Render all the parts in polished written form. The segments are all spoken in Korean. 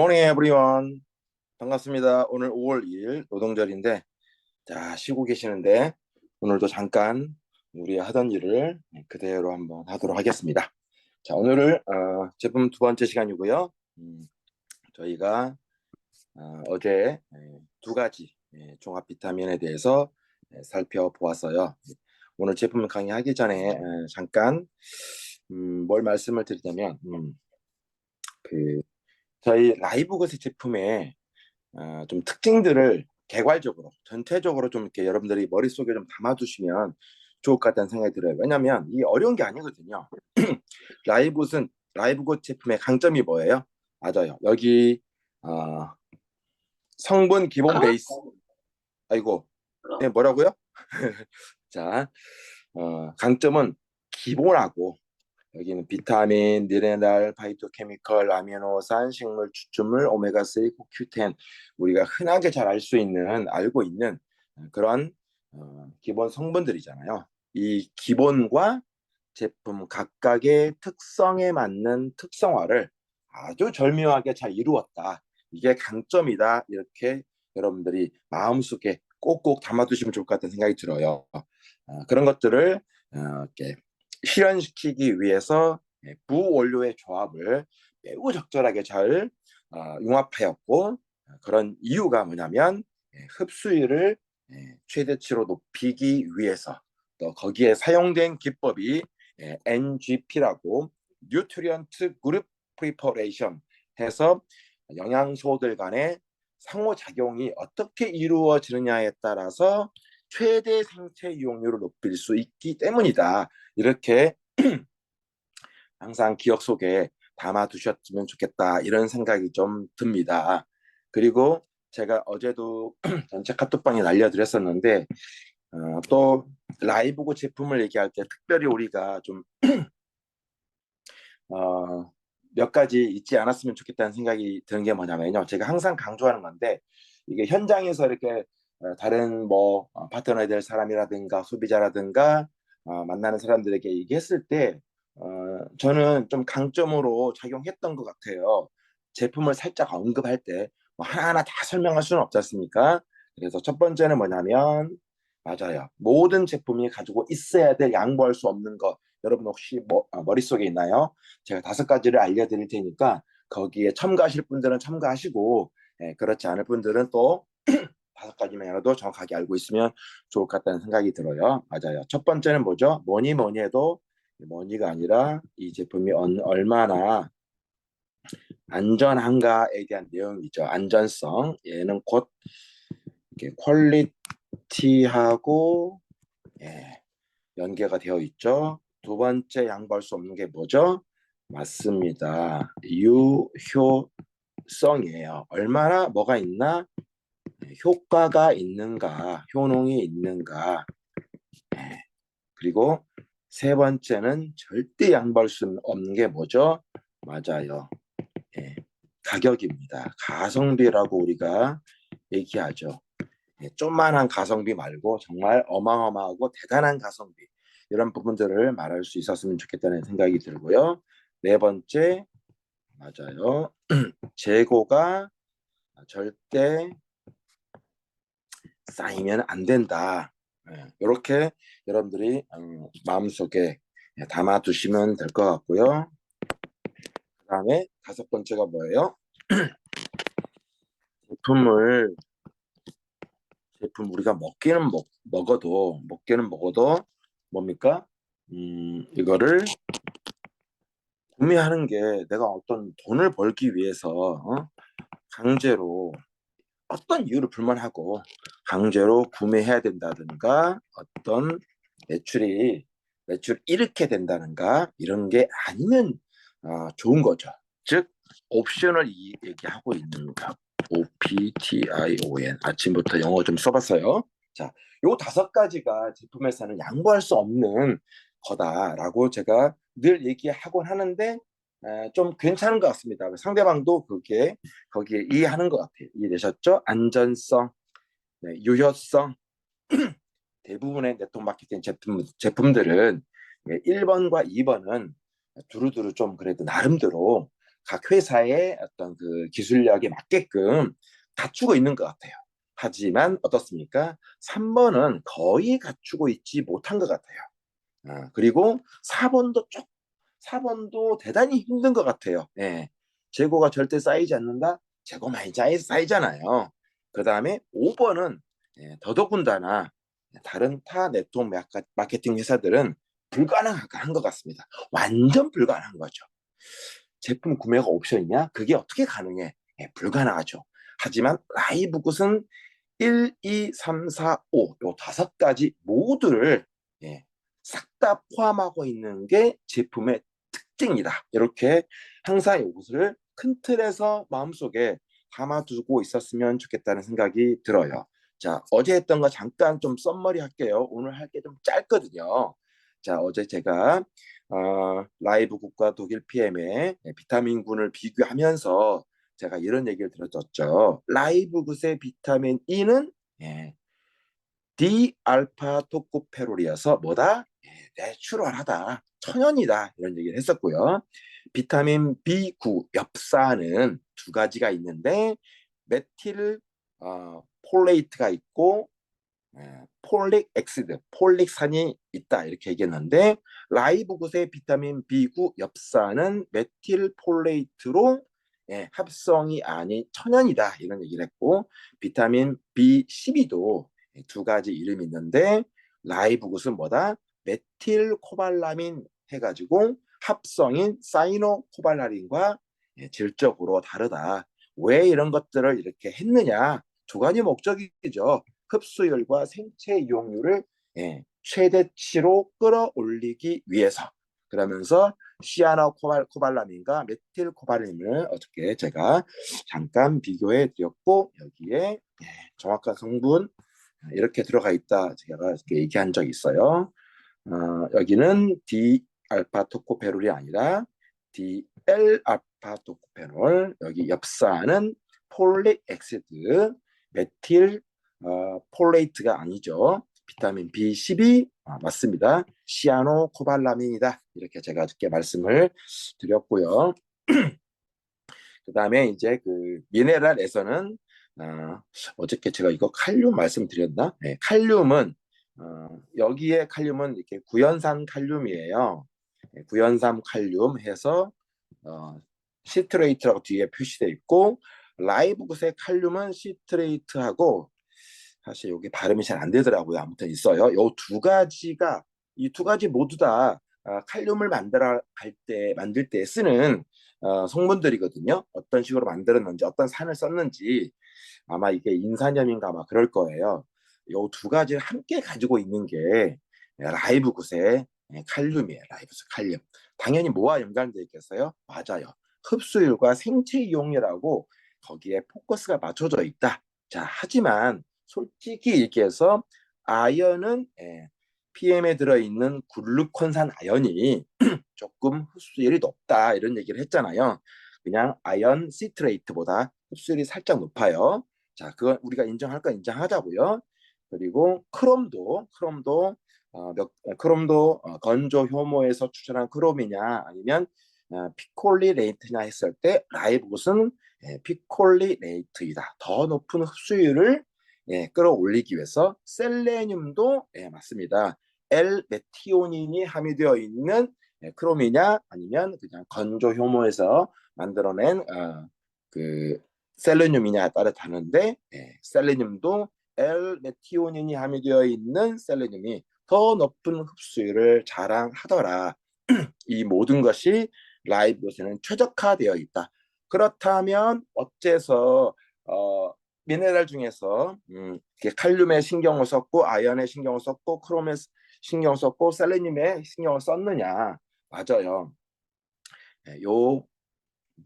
굿모닝 에브리원. 반갑습니다. 오늘 5월 2일 노동절인데 쉬고 계시는데 오늘도 잠깐 우리 하던 일을 그대로 한번 하도록 하겠습니다. 오늘을 제품 두 번째 시간이고요. 저희가 어제 두 가지 종합 비타민에 대해서 살펴보았어요. 오늘 제품 강의하기 전에 잠깐 뭘 말씀을 드리자면 그 저희 라이브거스 제품의 좀 특징들을 개괄적으로 전체적으로 좀 이렇게 여러분들이 머릿속에 좀 담아두시면 좋을 것 같다는 생각이 들어요. 왜냐하면 이게 어려운 게 아니거든요. 라이브굿 제품의 강점이 뭐예요? 맞아요. 여기 어, 성분 기본 베이스. 아이고, 네, 뭐라고요? 자, 강점은 기본하고 여기는 비타민, 미네랄, 파이토케미컬, 아미노산, 식물 추출물, 오메가3, q10 우리가 흔하게 잘 알고 있는 그런 기본 성분들이잖아요. 이 기본과 제품 각각의 특성에 맞는 특성화를 아주 절묘하게 잘 이루었다. 이게 강점이다. 이렇게 여러분들이 마음속에 꼭꼭 담아두시면 좋을 것 같다는 생각이 들어요. 그런 것들을 이렇게 실현시키기 위해서 부원료의 조합을 매우 적절하게 잘 융합하였고, 그런 이유가 뭐냐면 흡수율을 최대치로 높이기 위해서, 또 거기에 사용된 기법이 NGP라고 뉴트리언트 그룹 프리퍼레이션 해서 영양소들 간의 상호작용이 어떻게 이루어지느냐에 따라서 최대 생체 이용률을 높일 수 있기 때문이다. 이렇게 항상 기억 속에 담아두셨으면 좋겠다. 이런 생각이 좀 듭니다. 그리고 제가 어제도 전체 카톡방에 날려드렸었는데 또 라이브고 제품을 얘기할 때 특별히 우리가 좀 몇 가지 잊지 않았으면 좋겠다는 생각이 드는 게 뭐냐면요. 제가 항상 강조하는 건데 이게 현장에서 이렇게 다른 뭐 파트너야 될 사람이라든가 소비자라든가 만나는 사람들에게 얘기했을 때 저는 좀 강점으로 작용했던 것 같아요. 제품을 살짝 언급할 때뭐 하나하나 다 설명할 수는 없지 않습니까? 그래서 첫 번째는 뭐냐면 맞아요. 모든 제품이 가지고 있어야 될 양보할 수 없는 것. 여러분 혹시 머릿속에 있나요? 제가 다섯 가지를 알려드릴 테니까 거기에 첨가하실 분들은 첨가하시고 그렇지 않을 분들은 또 다섯 가지만이라도 정확하게 알고 있으면 좋을 것 같다는 생각이 들어요. 맞아요. 첫 번째는 뭐죠? 뭐니 뭐니 해도 뭐니가 아니라 이 제품이 얼마나 안전한가에 대한 내용이죠. 안전성. 얘는 곧 이렇게 퀄리티하고 연계가 되어 있죠. 두 번째 양보할 수 없는 게 뭐죠? 맞습니다. 유효성이에요. 얼마나 뭐가 있나? 효과가 있는가? 효능이 있는가? 그리고 세 번째는 절대 양보할 수 없는 게 뭐죠? 맞아요. 가격입니다. 가성비라고 우리가 얘기하죠. 좀만한 가성비 말고 정말 어마어마하고 대단한 가성비 이런 부분들을 말할 수 있었으면 좋겠다는 생각이 들고요. 네 번째, 맞아요. 재고가 절대 쌓이면 안 된다. 이렇게 여러분들이 마음속에 담아두시면 될 것 같고요. 그 다음에 다섯 번째가 뭐예요? 제품을 제품 우리가 먹기는 먹어도 뭡니까? 이거를 구매하는 게 내가 어떤 돈을 벌기 위해서 강제로 어떤 이유를 불만하고 강제로 구매해야 된다든가 어떤 매출 잃게 된다든가 이런 게 아니면 좋은 거죠. 즉 옵션을 얘기하고 있는 거. OPTION 아침부터 영어 좀 써봤어요. 자, 요 다섯 가지가 제품에서는 양보할 수 없는 거다라고 제가 늘 얘기하곤 하는데 좀 괜찮은 것 같습니다. 상대방도 거기에 이해하는 것 같아요. 이해되셨죠? 안전성, 유효성, 대부분의 네트워크 마케팅 제품들은 1번과 2번은 두루두루 좀 그래도 나름대로 각 회사의 어떤 그 기술력에 맞게끔 갖추고 있는 것 같아요. 하지만 어떻습니까? 3번은 거의 갖추고 있지 못한 것 같아요. 그리고 4번도 대단히 힘든 것 같아요. 예. 재고가 절대 쌓이지 않는다? 재고 많이 쌓이잖아요. 그 다음에 5번은 더더군다나 다른 타 네트워크 마케팅 회사들은 불가능한 것 같습니다. 완전 불가능한 거죠. 제품 구매가 옵션이냐? 그게 어떻게 가능해? 불가능하죠. 하지만 라이브 굿은 1, 2, 3, 4, 5, 요 5가지 모두를 싹 다 포함하고 있는 게 제품의 특징이다. 이렇게 항상 이것을 큰 틀에서 마음속에 담아두고 있었으면 좋겠다는 생각이 들어요. 자, 어제 했던 거 잠깐 좀 썸머리 할게요. 오늘 할 게 좀 짧거든요. 자, 어제 제가 라이브 굿과 독일 PM의 비타민군을 비교하면서 제가 이런 얘기를 들었었죠. 라이브 굿의 비타민 E는 디알파 토코페롤이어서 뭐다? 내추럴하다, 천연이다 이런 얘기를 했었고요. 비타민 B9 엽산은 두 가지가 있는데 메틸 폴레이트가 있고 폴릭 엑시드, 폴릭산이 있다 이렇게 얘기했는데 라이브굿의 비타민 B9 엽산은 메틸 폴레이트로 합성이 아닌 천연이다 이런 얘기를 했고 비타민 B12도 두 가지 이름이 있는데 라이브굿은 뭐다? 메틸 코발라민 해가지고 합성인 사이노코발라린과 질적으로 다르다. 왜 이런 것들을 이렇게 했느냐? 두 가지 목적이죠. 흡수율과 생체 이용률을 최대치로 끌어올리기 위해서 그러면서 시아나 코발라민과 메틸 코발라민을 어떻게 제가 잠깐 비교해 드렸고 여기에 정확한 성분 이렇게 들어가 있다 제가 이렇게 얘기한 적이 있어요. 여기는 D알파 토코페롤이 아니라 DL-알파 토코페롤 여기 엽산은 폴릭 엑시드 메틸 폴레이트가 아니죠. 비타민 B12 맞습니다. 시아노코발라민이다. 이렇게 제가 이렇게 말씀을 드렸고요. 그 다음에 이제 그 미네랄에서는 어저께 제가 이거 칼륨 말씀드렸나? 네, 칼륨은 여기에 칼륨은 이렇게 구연산 칼륨이에요. 구연산 칼륨 해서 시트레이트라고 뒤에 표시되어 있고 라이브굿의 칼륨은 시트레이트하고 사실 여기 발음이 잘 안 되더라고요. 아무튼 있어요. 이 두 가지 모두 다 칼륨을 만들 때 쓰는 성분들이거든요. 어떤 식으로 만들었는지, 어떤 산을 썼는지 아마 이게 인산염인가 아마 그럴 거예요. 이 두 가지를 함께 가지고 있는 게 라이브굿의 칼륨이에요. 라이브굿 칼륨. 당연히 뭐와 연관되어 있겠어요? 맞아요. 흡수율과 생체 이용률하고 거기에 포커스가 맞춰져 있다. 자, 하지만 솔직히 얘기해서 아연은 PM에 들어있는 글루콘산 아연이 조금 흡수율이 높다 이런 얘기를 했잖아요. 그냥 아연 시트레이트보다 흡수율이 살짝 높아요. 자, 그건 우리가 인정할 건 인정하자고요. 그리고 크롬도 건조 효모에서 추출한 크롬이냐 아니면 피콜리레이트냐 했을 때 라이브굿은 피콜리레이트이다. 더 높은 흡수율을 끌어올리기 위해서 셀레늄도 맞습니다. L-메티오닌이 함유되어 있는 크롬이냐 아니면 그냥 건조 효모에서 만들어낸 그 셀레늄이냐에 따라 다른데 셀레늄도 L-메티오닌이 함유되어 있는 셀레늄이 더 높은 흡수율을 자랑하더라. 이 모든 것이 라이브것에는 최적화되어 있다. 그렇다면 어째서 미네랄 중에서 칼륨에 신경을 썼고 아연에 신경을 썼고 크롬에 신경 썼고 셀레늄에 신경을 썼느냐? 맞아요. 요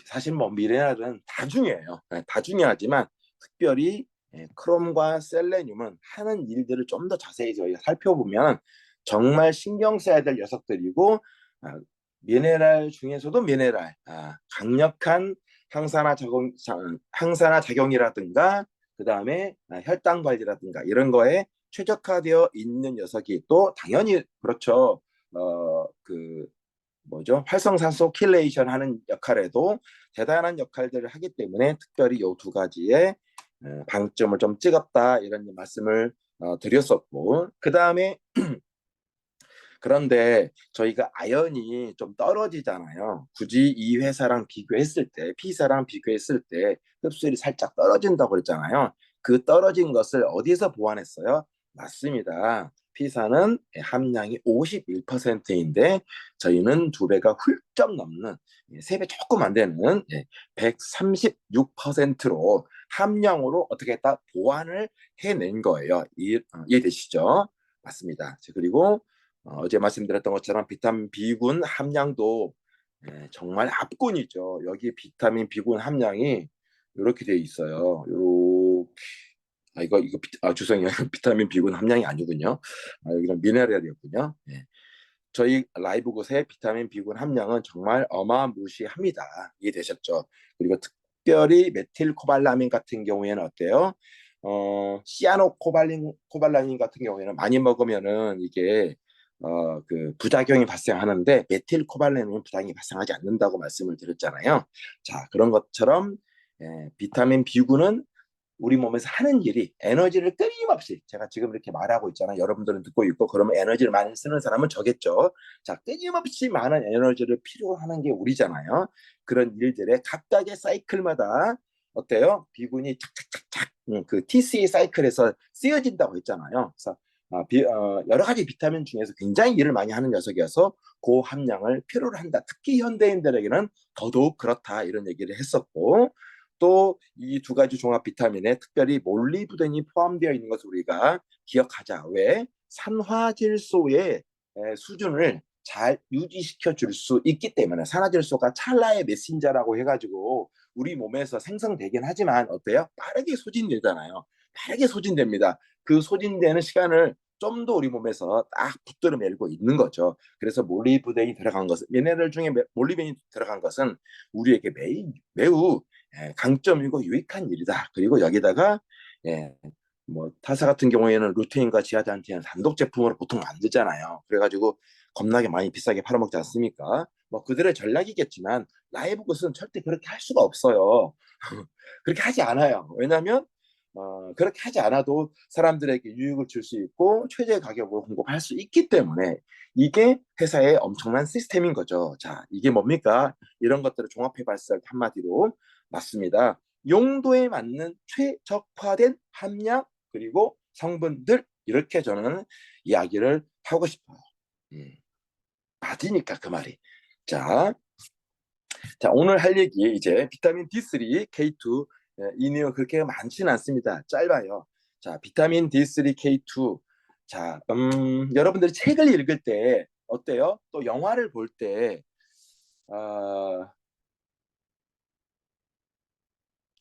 사실 뭐 미네랄은 다 중요해요. 다 중요하지만 특별히 크롬과 셀레늄은 하는 일들을 좀 더 자세히 저희가 살펴보면 정말 신경 써야 될 녀석들이고 미네랄 중에서도 미네랄 강력한 항산화 작용이라든가 그 다음에 혈당 관리라든가 이런 거에 최적화되어 있는 녀석이 또 당연히 그렇죠. 그 뭐죠? 활성산소 킬레이션 하는 역할에도 대단한 역할들을 하기 때문에 특별히 이 두 가지의 방점을 좀 찍었다 이런 말씀을 드렸었고 그 다음에 그런데 저희가 아연이 좀 떨어지잖아요. 굳이 이 회사랑 비교했을 때, P사랑 비교했을 때 흡수율이 살짝 떨어진다고 그랬잖아요. 그 떨어진 것을 어디서 보완했어요? 맞습니다. P사는 함량이 51%인데 저희는 두 배가 훌쩍 넘는 3배 조금 안 되는 136%로 함량으로 어떻게 했다? 보완을 해낸 거예요. 이해되시죠? 맞습니다. 그리고 어제 말씀드렸던 것처럼 비타민 B군 함량도 정말 압권이죠. 여기 비타민 B군 함량이 이렇게 돼 있어요. 요렇게 죄송해요. 비타민 B군 함량이 아니군요. 여기는 미네랄이었군요. 저희 라이브굿의 비타민 B군 함량은 정말 어마무시합니다. 이해되셨죠? 그리고 특별히 메틸코발라민 같은 경우에는 어때요? 시아노코발라민 같은 경우에는 많이 먹으면은 이게 그 부작용이 발생하는데 메틸코발라민은 부작용이 발생하지 않는다고 말씀을 드렸잖아요. 자, 그런 것처럼 비타민 B군은 우리 몸에서 하는 일이 에너지를 끊임없이 제가 지금 이렇게 말하고 있잖아요. 여러분들은 듣고 있고 그러면 에너지를 많이 쓰는 사람은 저겠죠. 자, 끊임없이 많은 에너지를 필요로 하는 게 우리잖아요. 그런 일들의 각각의 사이클마다 어때요? 비군이 착착착착 그 TCA 사이클에서 쓰여진다고 했잖아요. 그래서 여러 가지 비타민 중에서 굉장히 일을 많이 하는 녀석이어서 고함량을 필요로 한다. 특히 현대인들에게는 더더욱 그렇다 이런 얘기를 했었고 또 이 두 가지 종합 비타민에 특별히 몰리브덴이 포함되어 있는 것을 우리가 기억하자. 왜? 산화질소의 수준을 잘 유지시켜 줄 수 있기 때문에 산화질소가 찰나의 메신저라고 해가지고 우리 몸에서 생성되긴 하지만 어때요? 빠르게 소진되잖아요. 빠르게 소진됩니다. 그 소진되는 시간을 좀 더 우리 몸에서 딱 붙들어내고 있는 거죠. 그래서 몰리브덴이 들어간 것은 미네랄 중에 몰리브덴이 들어간 것은 우리에게 매우 강점이고 유익한 일이다. 그리고 여기다가 예, 뭐 타사 같은 경우에는 루테인과 지아잔틴은 단독 제품으로 보통 만들잖아요. 그래가지고 겁나게 많이 비싸게 팔아먹지 않습니까? 뭐 그들의 전략이겠지만 라이브 굿은 절대 그렇게 할 수가 없어요. 그렇게 하지 않아요. 왜냐하면 그렇게 하지 않아도 사람들에게 유익을 줄 수 있고 최저의 가격으로 공급할 수 있기 때문에 이게 회사의 엄청난 시스템인 거죠. 자, 이게 뭡니까? 이런 것들을 종합해 봤을 때 한마디로 맞습니다. 용도에 맞는 최적화된 함량 그리고 성분들 이렇게 저는 이야기를 하고 싶어요. 맞으니까 그 말이. 자, 자 오늘 할 얘기 이제 비타민 D3, K2 이 내용 그렇게 많지는 않습니다. 짧아요. 자, 비타민 D3, K2. 자, 여러분들이 책을 읽을 때 어때요? 또 영화를 볼 때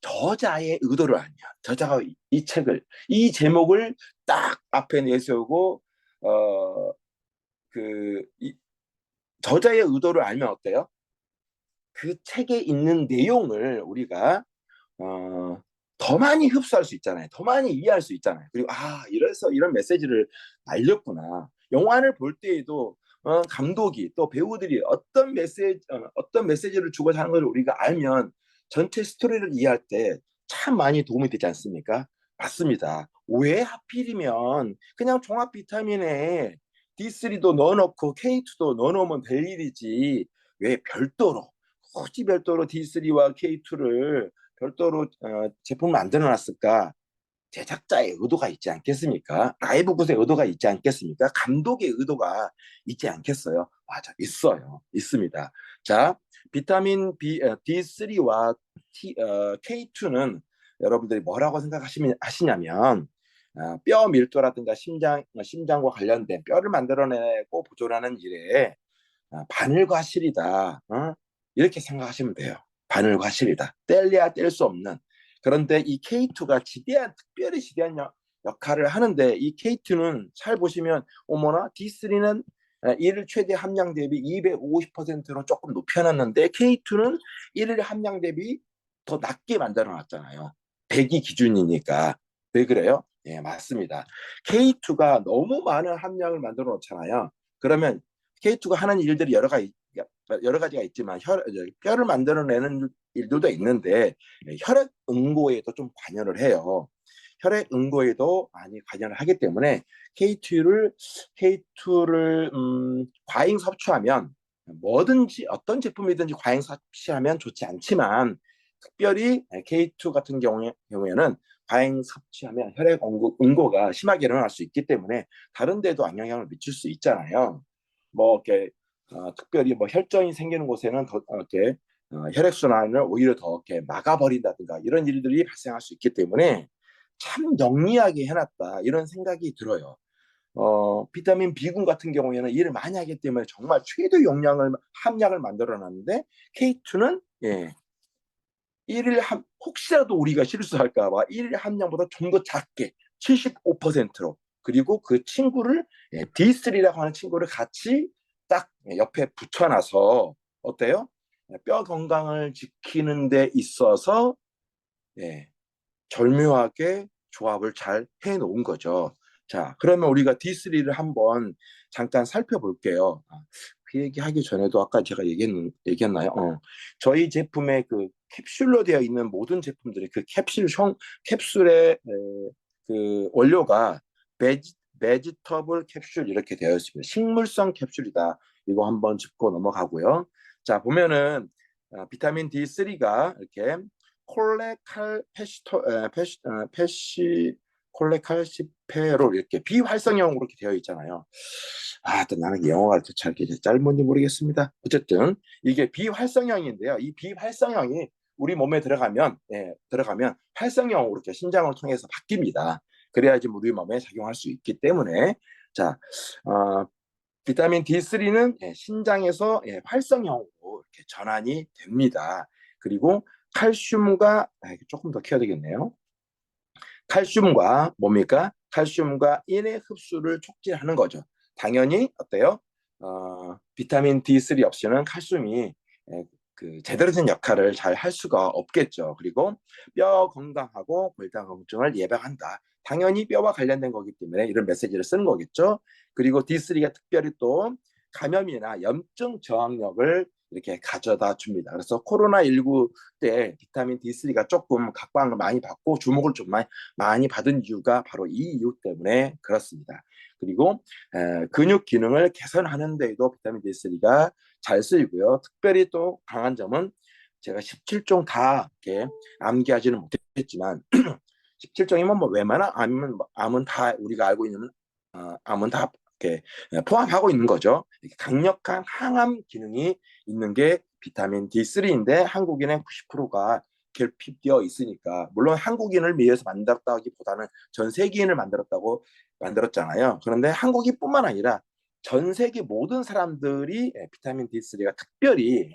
저자의 의도를 알면 저자가 이 책을 이 제목을 딱 앞에 내세우고 이 저자의 의도를 알면 어때요? 그 책에 있는 내용을 우리가 어, 더 많이 흡수할 수 있잖아요. 더 많이 이해할 수 있잖아요. 그리고 이래서 이런 메시지를 알렸구나. 영화를 볼 때에도 감독이 또 배우들이 어떤 메시지를 주고자 하는 걸 우리가 알면 전체 스토리를 이해할 때 참 많이 도움이 되지 않습니까? 맞습니다. 왜 하필이면 그냥 종합 비타민에 D3도 넣어놓고 K2도 넣어놓으면 될 일이지 왜 별도로 굳이 별도로 D3와 K2를 별도로 제품을 만들어 놨을까? 제작자의 의도가 있지 않겠습니까? 라이브굿의 의도가 있지 않겠습니까? 감독의 의도가 있지 않겠어요? 맞아, 있어요. 있습니다. 자, 비타민 D3와 K2는 여러분들이 뭐라고 생각하시냐면 뼈 밀도라든가 심장과 관련된 뼈를 만들어내고 보존하는 일에 바늘과실이다. 이렇게 생각하시면 돼요. 바늘과실이다. 뗄래야 뗄 수 없는. 그런데 이 K2가 특별히 지대한 역할을 하는데 이 K2는 잘 보시면 어머나 D3는 일일 최대 함량 대비 250%로 조금 높여놨는데 K2는 일일 함량 대비 더 낮게 만들어 놨잖아요. 100이 기준이니까. 왜 그래요? 예, 맞습니다. K2가 너무 많은 함량을 만들어 놓잖아요. 그러면 K2가 하는 일들이 여러 가지 여러 가지가 있지만 뼈를 만들어내는 일들도 있는데 혈액 응고에도 좀 관여를 해요. 혈액 응고에도 많이 관여를 하기 때문에 K2를 과잉 섭취하면 뭐든지 어떤 제품이든지 과잉 섭취하면 좋지 않지만 특별히 K2 같은 경우에는 과잉 섭취하면 혈액 응고가 심하게 일어날 수 있기 때문에 다른 데도 악영향을 미칠 수 있잖아요. 뭐 이렇게 특별히 뭐 혈전이 생기는 곳에는 더 이렇게 혈액 순환을 오히려 더 이렇게 막아버린다든가 이런 일들이 발생할 수 있기 때문에 참 영리하게 해놨다 이런 생각이 들어요. 비타민 B군 같은 경우에는 일을 많이 하기 때문에 정말 최대 용량을 함량을 만들어놨는데 K2는 일일 혹시라도 우리가 실수할까 봐 일일 함량보다 좀 더 작게 75%로 그리고 그 친구를 D3라고 하는 친구를 같이 딱 옆에 붙여놔서 어때요? 뼈 건강을 지키는 데 있어서 절묘하게 조합을 잘 해놓은 거죠. 자, 그러면 우리가 D3를 한번 잠깐 살펴볼게요. 그 얘기하기 전에도 아까 제가 얘기했나요? 저희 제품의 그 캡슐로 되어 있는 모든 제품들이 그 캡슐의 그 원료가 베지터블 캡슐 이렇게 되어 있습니다. 식물성 캡슐이다. 이거 한번 짚고 넘어가고요. 자, 보면은 비타민 D3가 이렇게 콜레칼시페로 이렇게 비활성형으로 이렇게 되어 있잖아요. 또 나는 영어가 잘 짧은지 모르겠습니다. 어쨌든 이게 비활성형인데요. 이 비활성형이 우리 몸에 들어가면 활성형으로 이렇게 신장을 통해서 바뀝니다. 그래야지 우리 몸에 작용할 수 있기 때문에 자, 비타민 D3는 신장에서 활성형으로 이렇게 전환이 됩니다. 그리고 칼슘과 조금 더 키워야 되겠네요. 칼슘과 뭡니까? 칼슘과 인의 흡수를 촉진하는 거죠. 당연히 어때요? 비타민 D3 없이는 칼슘이 그 제대로 된 역할을 잘 할 수가 없겠죠. 그리고 뼈 건강하고 골다공증을 예방한다. 당연히 뼈와 관련된 거기 때문에 이런 메시지를 쓰는 거겠죠. 그리고 D3가 특별히 또 감염이나 염증 저항력을 이렇게 가져다 줍니다. 그래서 코로나19 때 비타민 D3가 조금 각광을 많이 받고 주목을 좀 많이 받은 이유가 바로 이 이유 때문에 그렇습니다. 그리고 근육 기능을 개선하는 데에도 비타민 D3가 잘 쓰이고요. 특별히 또 강한 점은 제가 17종 다 이렇게 암기하지는 못했지만 17종이면 뭐 웬만한 암은 다 우리가 알고 있는 암은 다 이렇게 포함하고 있는 거죠. 강력한 항암 기능이 있는 게 비타민 D3인데 한국인의 90%가 결핍되어 있으니까 물론 한국인을 위해서 만들었다기보다는 전 세계인을 만들었잖아요. 그런데 한국인뿐만 아니라 전 세계 모든 사람들이 비타민 D3가 특별히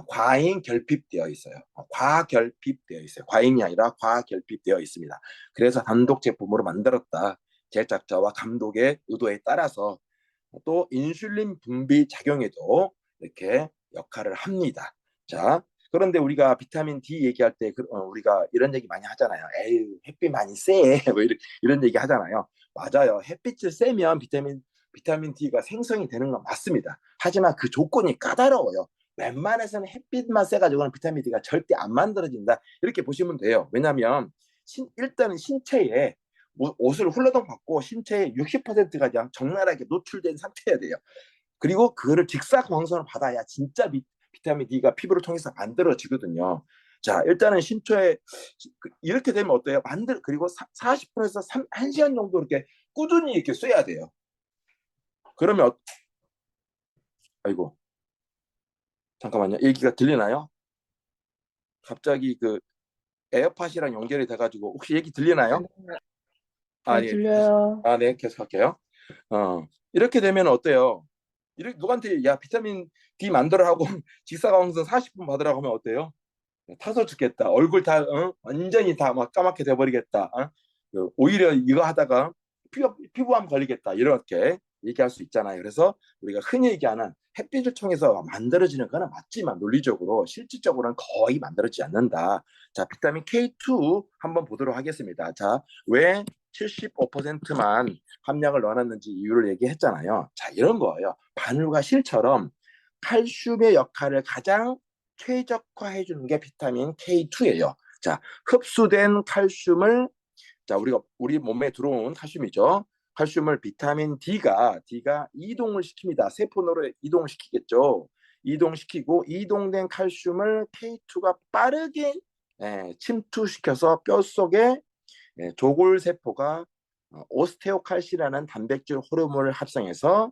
과잉 결핍되어 있어요. 과결핍되어 있어요. 과잉이 아니라 과결핍되어 있습니다. 그래서 단독 제품으로 만들었다. 제작자와 감독의 의도에 따라서 또 인슐린 분비 작용에도 이렇게 역할을 합니다. 자, 그런데 우리가 비타민 D 얘기할 때 우리가 이런 얘기 많이 하잖아요. 에이, 햇빛 많이 세. 뭐 이런 얘기 하잖아요. 맞아요. 햇빛을 쐬면 비타민 D가 생성이 되는 건 맞습니다. 하지만 그 조건이 까다로워요. 웬만해서는 햇빛만 쐬가지고는 비타민 D가 절대 안 만들어진다. 이렇게 보시면 돼요. 왜냐하면 일단은 신체에 옷을 훌러덩 받고 신체의 60%가 그냥 적나라하게 노출된 상태여야 돼요. 그리고 그거를 직사광선을 받아야 진짜 비타민 D가 피부를 통해서 만들어지거든요. 자, 일단은 신체에 이렇게 되면 어때요? 그리고 40분에서 1시간 정도 이렇게 꾸준히 이렇게 쐬야 돼요. 그러면 아이고 잠깐만요. 얘기가 들리나요? 갑자기 그 에어팟이랑 연결이 돼가지고 혹시 얘기 들리나요? 네, 예. 들려요. 네, 계속할게요. 이렇게 되면 어때요? 이렇게 누구한테 야 비타민 D 만들어라고 직사광선 40분 받으라고 하면 어때요? 타서 죽겠다. 얼굴 다 완전히 다 막 까맣게 돼버리겠다. 오히려 이거 하다가 피부암 걸리겠다. 이렇게 얘기할 수 있잖아요. 그래서 우리가 흔히 얘기하는 햇빛을 통해서 만들어지는 거는 맞지만 논리적으로 실질적으로는 거의 만들어지지 않는다. 자, 비타민 K2 한번 보도록 하겠습니다. 자, 왜 75%만 함량을 넣어놨는지 이유를 얘기했잖아요. 자, 이런 거예요. 바늘과 실처럼 칼슘의 역할을 가장 최적화해 주는 게 비타민 K2예요. 자, 흡수된 칼슘을 자, 우리 몸에 들어온 칼슘이죠. 칼슘을 비타민 D가 이동을 시킵니다. 세포로 이동을 시키겠죠. 이동시키고 이동된 칼슘을 K2가 빠르게 침투시켜서 뼈 속에 조골세포가 오스테오칼시라는 단백질 호르몬을 합성해서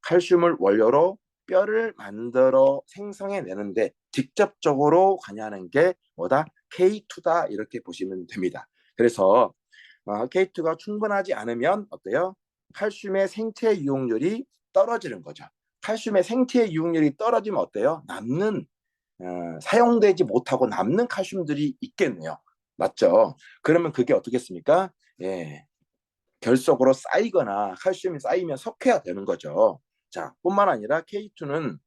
칼슘을 원료로 뼈를 만들어 생성해내는데 직접적으로 관여하는 게 뭐다? K2다 이렇게 보시면 됩니다. 그래서 K2가 충분하지 않으면 어때요? 칼슘의 생체 유용률이 떨어지는 거죠. 칼슘의 생체 유용률이 떨어지면 어때요? 사용되지 못하고 남는 칼슘들이 있겠네요. 맞죠? 그러면 그게 어떻겠습니까? 결석으로 쌓이거나 칼슘이 쌓이면 석회가 되는 거죠. 자, 뿐만 아니라 K2는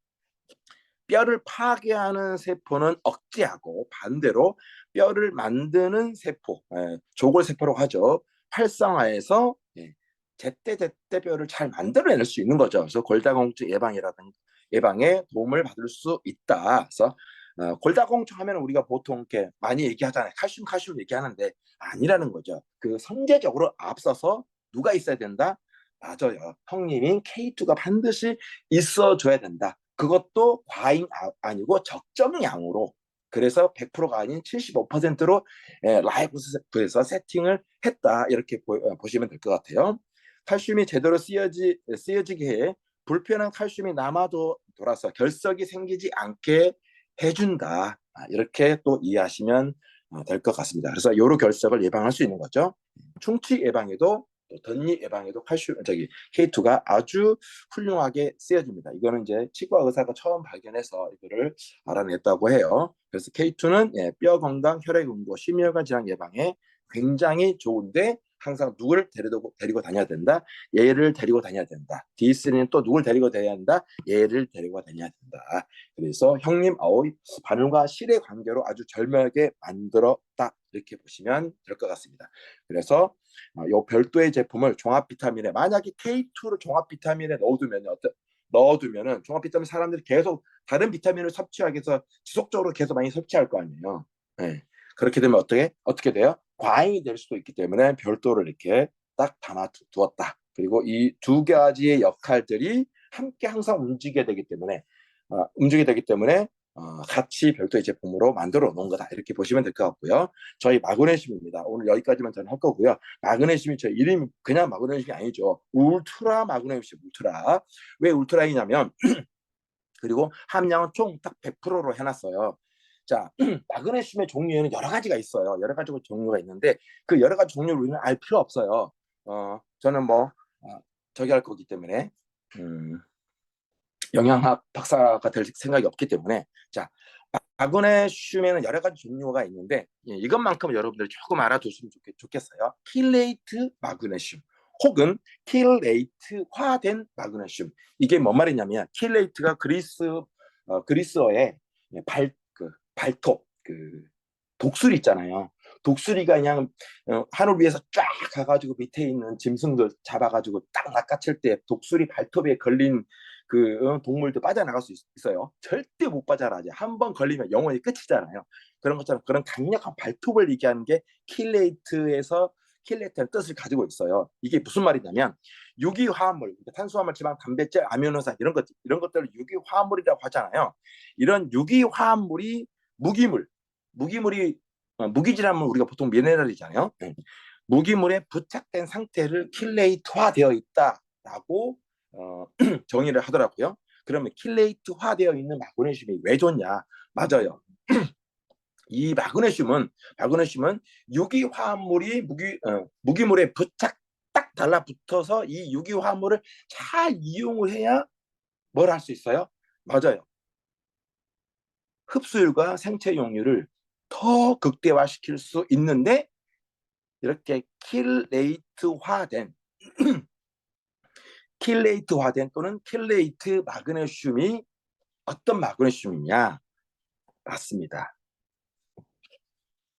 뼈를 파괴하는 세포는 억제하고 반대로 뼈를 만드는 세포, 조골세포라고 하죠. 활성화해서 제때제때 뼈를 잘 만들어낼 수 있는 거죠. 그래서 골다공증 예방에 도움을 받을 수 있다. 그래서 골다공증 하면 우리가 보통 이렇게 많이 얘기하잖아요. 칼슘 얘기하는데 아니라는 거죠. 그 선제적으로 앞서서 누가 있어야 된다? 맞아요. 형님인 K2가 반드시 있어줘야 된다. 그것도 과잉 아니고 적정량으로. 그래서 100%가 아닌 75%로 라이보스에서 세팅을 했다. 이렇게 보시면 될 것 같아요. 칼슘이 제대로 쓰여지게 해 불편한 칼슘이 남아도 돌아서 결석이 생기지 않게 해준다. 이렇게 또 이해하시면 될 것 같습니다. 그래서 요로 결석을 예방할 수 있는 거죠. 충치 예방에도 또 덧니 예방에도 K2가 아주 훌륭하게 쓰여집니다. 이거는 이제 치과 의사가 처음 발견해서 이거를 알아냈다고 해요. 그래서 K2는 뼈 건강, 혈액 응고, 심혈관 질환 예방에 굉장히 좋은데 항상 누굴 데리고 다녀야 된다. 얘를 데리고 다녀야 된다. D3는 또 누굴 데리고 다녀야 된다. 얘를 데리고 다녀야 된다. 그래서 형님 아오이 바늘과 실의 관계로 아주 절묘하게 만들었다. 이렇게 보시면 될 것 같습니다. 그래서 이 별도의 제품을 종합 비타민에 만약에 K2를 종합 비타민에 넣어두면은 종합 비타민 사람들이 계속 다른 비타민을 섭취하기 위해서 지속적으로 계속 많이 섭취할 거 아니에요. 네. 그렇게 되면 어떻게 돼요? 과잉이 될 수도 있기 때문에 별도를 이렇게 딱 담아 두었다. 그리고 이 두 가지의 역할들이 함께 항상 움직이게 되기 때문에 같이 별도의 제품으로 만들어 놓은 거다. 이렇게 보시면 될 것 같고요. 저희 마그네슘입니다. 오늘 여기까지만 저는 할 거고요. 마그네슘이 저 이름이 그냥 마그네슘이 아니죠. 울트라 마그네슘, 울트라. 왜 울트라이냐면 그리고 함량은 총 딱 100%로 해놨어요. 자, 마그네슘의 종류에는 여러 가지가 있어요. 여러 가지 종류가 있는데 그 여러 가지 종류를 우리는 알 필요 없어요. 저는 저기 할 거기 때문에 영양학 박사가 될 생각이 없기 때문에 자, 마그네슘에는 여러 가지 종류가 있는데 이것만큼 여러분들이 조금 알아두시면 좋겠어요. 킬레이트 마그네슘 혹은 킬레이트화된 마그네슘. 이게 뭔 말이냐면 킬레이트가 그리스어의 발톱 독수리 있잖아요. 독수리가 그냥 하늘 위에서 쫙 가가지고 밑에 있는 짐승들 잡아가지고 딱 낚아챌 때 독수리 발톱에 걸린 동물도 빠져나갈 수 있어요. 절대 못 빠져나가지. 한 번 걸리면 영원히 끝이잖아요. 그런 것처럼 그런 강력한 발톱을 얘기하는 게 킬레이트라는 뜻을 가지고 있어요. 이게 무슨 말이냐면 유기화합물, 탄수화물, 지방, 단백질, 아미노산 이런 것들을 유기화합물이라고 하잖아요. 이런 유기화합물이 무기질하면 우리가 보통 미네랄이잖아요. 무기물에 부착된 상태를 킬레이트화되어 있다라고 정의를 하더라고요. 그러면 킬레이트화되어 있는 마그네슘이 왜 좋냐? 맞아요. 이 마그네슘은 유기화합물이 무기물에 딱 달라붙어서 이 유기화합물을 잘 이용을 해야 뭘 할 수 있어요? 맞아요. 흡수율과 생체 용률을 더 극대화시킬 수 있는데 이렇게 킬레이트화된 또는 킬레이트 마그네슘이 어떤 마그네슘이냐? 맞습니다.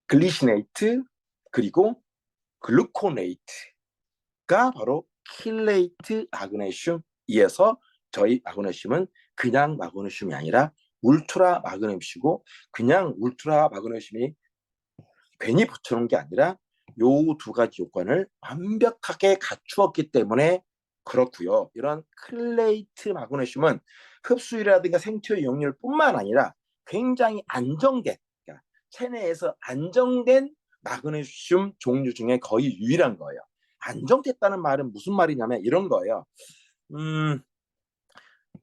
글리시네이트 그리고 글루코네이트가 바로 킬레이트 마그네슘이어서 저희 마그네슘은 그냥 마그네슘이 아니라 울트라 마그네슘이고, 그냥 울트라 마그네슘이 괜히 붙여놓은 게 아니라 요 두 가지 요건을 완벽하게 갖추었기 때문에 그렇고요. 이런 클레이트 마그네슘은 흡수율이라든가 생체 이용률뿐만 아니라 굉장히 안정된, 그러니까 체내에서 안정된 마그네슘 종류 중에 거의 유일한 거예요. 안정됐다는 말은 무슨 말이냐면 이런 거예요. 음,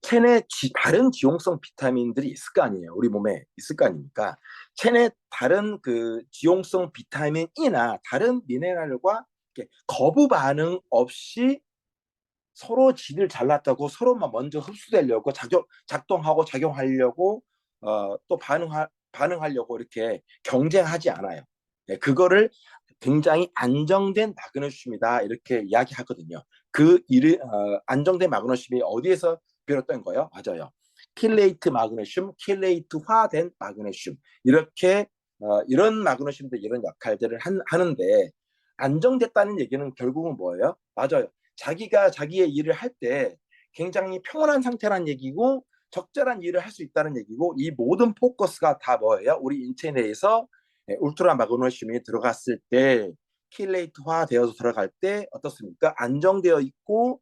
체내 다른 지용성 비타민들이 있을 거 아니에요. 우리 몸에 있을 거 아닙니까? 체내 다른 그 지용성 비타민이나 다른 미네랄과 거부 반응 없이 서로 지들 잘났다고 서로만 먼저 흡수되려고 작동하고 작용하려고 또 반응하려고 이렇게 경쟁하지 않아요. 네, 그거를 굉장히 안정된 마그네슘이다 이렇게 이야기하거든요. 안정된 마그네슘이 어디에서 비롯된 거예요? 맞아요. 킬레이트 마그네슘, 킬레이트화된 마그네슘 이렇게 이런 마그네슘도 이런 역할들을 하는데 안정됐다는 얘기는 결국은 뭐예요? 맞아요. 자기가 자기의 일을 할 때 굉장히 평온한 상태란 얘기고 적절한 일을 할 수 있다는 얘기고 이 모든 포커스가 다 뭐예요? 우리 인체 내에서 울트라 마그네슘이 들어갔을 때 킬레이트화 되어서 들어갈 때 어떻습니까? 안정되어 있고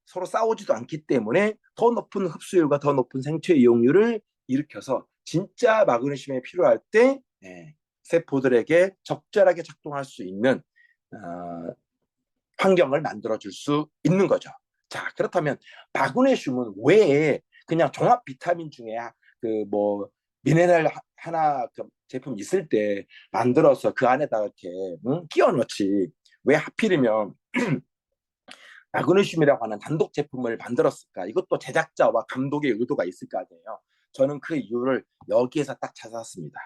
서로 싸우지도 않기 때문에 더 높은 흡수율과 더 높은 생체 이용률을 일으켜서 진짜 마그네슘이 필요할 때 세포들에게 적절하게 작동할 수 있는 어, 환경을 만들어줄 수 있는 거죠. 자, 그렇다면 마그네슘은 왜 그냥 종합 비타민 중에 그 뭐 미네랄 하나 그 제품 있을 때 만들어서 그 안에다가 이렇게 끼워 넣지 왜 하필이면 마그네슘이라고 하는 단독 제품을 만들었을까? 이것도 제작자와 감독의 의도가 있을 거 아니에요. 저는 그 이유를 여기에서 딱 찾았습니다.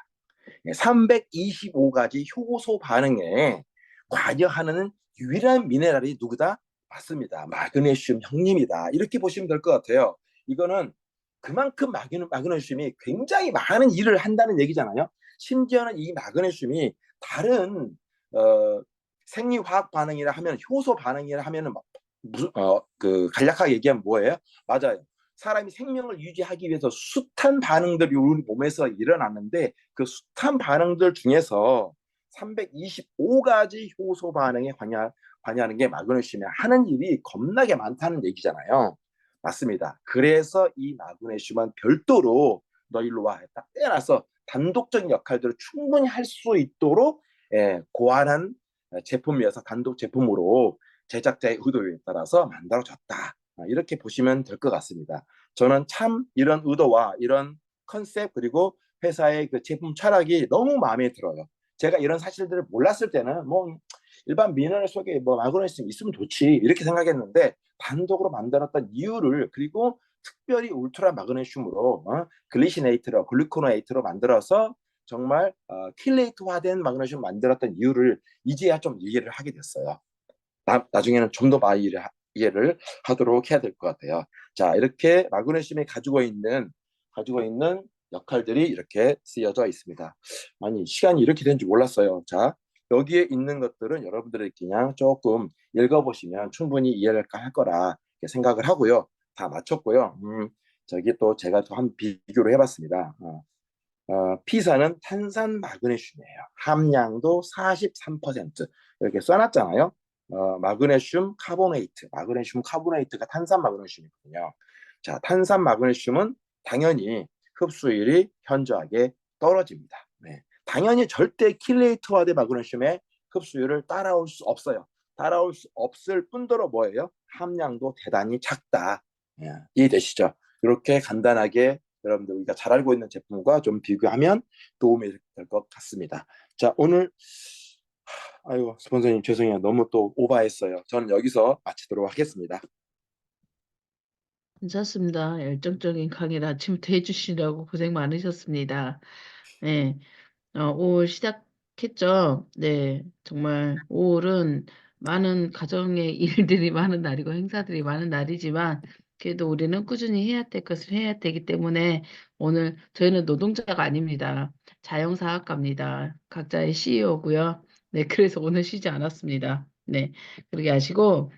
325가지 효소 반응에 관여하는 유일한 미네랄이 누구다? 맞습니다. 마그네슘 형님이다. 이렇게 보시면 될 것 같아요. 이거는 그만큼 마그네슘이 굉장히 많은 일을 한다는 얘기잖아요. 심지어는 이 마그네슘이 다른 어, 생리화학 반응이라 하면 효소 반응이라 하면은 그 간략하게 얘기하면 뭐예요? 맞아요. 사람이 생명을 유지하기 위해서 숱한 반응들이 우리 몸에서 일어났는데 그 숱한 반응들 중에서 325가지 효소 반응에 관여하는 게 마그네슘이 하는 일이 겁나게 많다는 얘기잖아요. 맞습니다. 그래서 이 마그네슘은 별도로 너 일로 와 딱 떼어놔서 단독적인 역할들을 충분히 할 수 있도록 고안한 제품이어서 단독 제품으로 제작자의 의도에 따라서 만들어졌다. 이렇게 보시면 될 것 같습니다. 저는 참 이런 의도와 이런 컨셉 그리고 회사의 그 제품 철학이 너무 마음에 들어요. 제가 이런 사실들을 몰랐을 때는 뭐 일반 미네랄 속에 뭐 마그네슘 있으면 좋지 이렇게 생각했는데 단독으로 만들었던 이유를 그리고 특별히 울트라 마그네슘으로 글리시네이트로 글루코네이트로 만들어서 정말 킬레이트화된 마그네슘 만들었던 이유를 이제야 좀 이해를 하게 됐어요. 나중에는 좀 더 많이 이해를 하도록 해야 될 것 같아요. 자, 이렇게 마그네슘이 가지고 있는 역할들이 이렇게 쓰여져 있습니다. 아니, 시간이 이렇게 된지 몰랐어요. 자, 여기에 있는 것들은 여러분들이 그냥 조금 읽어보시면 충분히 이해를 할 거라 생각을 하고요. 다 마쳤고요. 저기 또 제가 또 한 비교를 해봤습니다. 피사는 탄산 마그네슘이에요. 함량도 43% 이렇게 써놨잖아요. 마그네슘 카보네이트가 탄산 마그네슘이거든요. 자, 탄산 마그네슘은 당연히 흡수율이 현저하게 떨어집니다. 네. 당연히 절대 킬레이트화된 마그네슘의 흡수율을 따라올 수 없어요. 따라올 수 없을 뿐더러 뭐예요? 함량도 대단히 작다. 이해되시죠? 이렇게 간단하게 여러분들 우리가 잘 알고 있는 제품과 좀 비교하면 도움이 될 것 같습니다. 자, 오늘 아이고 스폰서님 죄송해요. 너무 또 오버했어요. 저는 여기서 마치도록 하겠습니다. 괜찮습니다. 열정적인 강의를 아침부터 해주시려고 고생 많으셨습니다. 네, 5월 시작했죠. 네, 정말 5월은 많은 가정의 일들이 많은 날이고 행사들이 많은 날이지만 그래도 우리는 꾸준히 해야 될 것을 해야 되기 때문에 오늘 저희는 노동자가 아닙니다. 자영사학과입니다. 각자의 CEO고요. 네, 그래서 오늘 쉬지 않았습니다. 네, 그렇게 하시고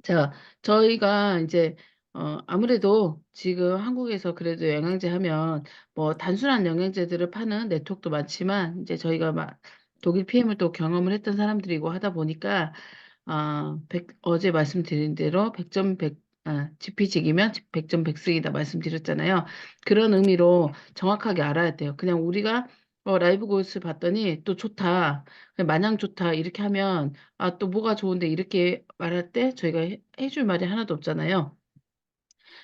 자, 저희가 이제 아무래도 지금 한국에서 그래도 영양제 하면 뭐 단순한 영양제들을 파는 네트워크도 많지만 이제 저희가 막 독일 PM을 또 경험을 했던 사람들이고 하다 보니까 어제 말씀드린 대로 100점 100, 지피직이면 100점 100승이다 말씀드렸잖아요. 그런 의미로 정확하게 알아야 돼요. 그냥 우리가 라이브 고스를 봤더니 또 좋다, 그냥 마냥 좋다 이렇게 하면 또 뭐가 좋은데 이렇게 말할 때 저희가 해줄 말이 하나도 없잖아요.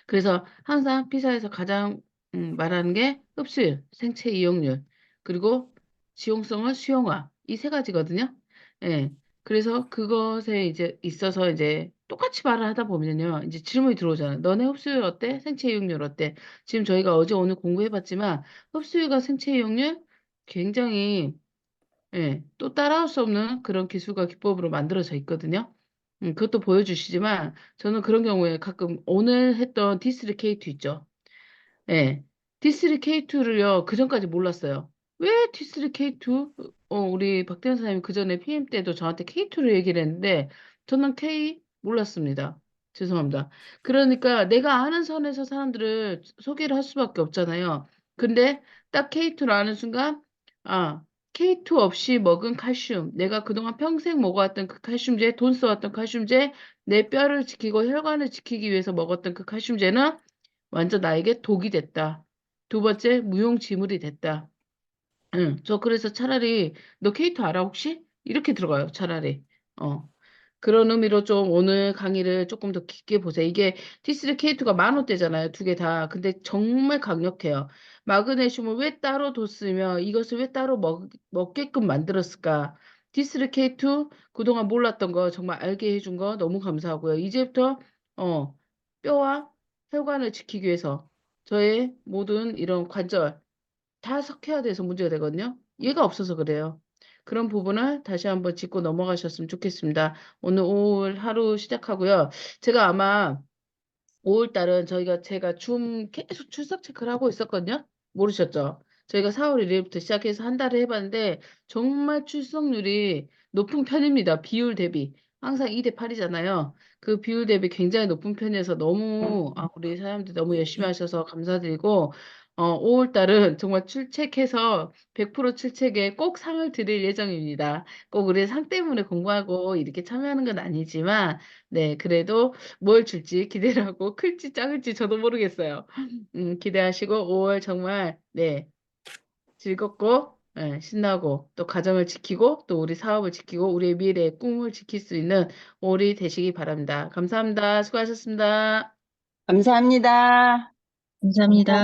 그래서 항상 피사에서 가장 말하는 게 흡수율, 생체 이용률, 그리고 지용성을 수용화 이 세 가지거든요. 예. 그래서 그것에 이제 있어서 이제 똑같이 말을 하다 보면요. 이제 질문이 들어오잖아요. 너네 흡수율 어때? 생체 이용률 어때? 지금 저희가 어제 오늘 공부해봤지만 흡수율과 생체 이용률 굉장히 또 따라올 수 없는 그런 기술과 기법으로 만들어져 있거든요. 그것도 보여주시지만 저는 그런 경우에 가끔 오늘 했던 디스리 K2 있죠. 예. 디스리 K2를요, 그 전까지 몰랐어요. 왜 디스리 K2? 우리 박태현 사장님 그 전에 PM 때도 저한테 K2를 얘기를 했는데, 저는 K 몰랐습니다. 죄송합니다. 그러니까 내가 아는 선에서 사람들을 소개를 할 수밖에 없잖아요. 근데 딱 K2를 아는 순간, 아, K2 없이 먹은 칼슘, 내가 그동안 평생 먹어왔던 그 칼슘제, 돈 써왔던 칼슘제, 내 뼈를 지키고 혈관을 지키기 위해서 먹었던 그 칼슘제는 완전 나에게 독이 됐다. 두 번째, 무용지물이 됐다. 응, 저 그래서 차라리 너 케이트 알아 혹시? 이렇게 들어가요, 차라리. 어. 그런 의미로 좀 오늘 강의를 조금 더 깊게 보세요. 이게 T3 K2가 10,000원대잖아요. 두 개 다. 근데 정말 강력해요. 마그네슘을 왜 따로 뒀으며 이것을 왜 따로 먹게끔 만들었을까? T3 K2 그동안 몰랐던 거 정말 알게 해준 거 너무 감사하고요. 이제부터 어, 뼈와 혈관을 지키기 위해서 저의 모든 이런 관절 다 섞여야 돼서 문제가 되거든요. 얘가 없어서 그래요. 그런 부분을 다시 한번 짚고 넘어가셨으면 좋겠습니다. 오늘 5월 하루 시작하고요. 제가 아마 5월 달은 제가 줌 계속 출석 체크를 하고 있었거든요. 모르셨죠? 저희가 4월 1일부터 시작해서 한 달을 해봤는데 정말 출석률이 높은 편입니다. 비율 대비. 항상 2대 8이잖아요. 그 비율 대비 굉장히 높은 편이어서 너무 우리 사람들이 너무 열심히 하셔서 감사드리고 5월 달은 정말 출첵해서 100% 출첵에 꼭 상을 드릴 예정입니다. 꼭 우리 상 때문에 공부하고 이렇게 참여하는 건 아니지만 네, 그래도 뭘 줄지 기대를 하고 클지 작을지 저도 모르겠어요. 기대하시고 5월 정말 네, 즐겁고 신나고 또 가정을 지키고 또 우리 사업을 지키고 우리의 미래의 꿈을 지킬 수 있는 5월이 되시기 바랍니다. 감사합니다. 수고하셨습니다. 감사합니다. 감사합니다.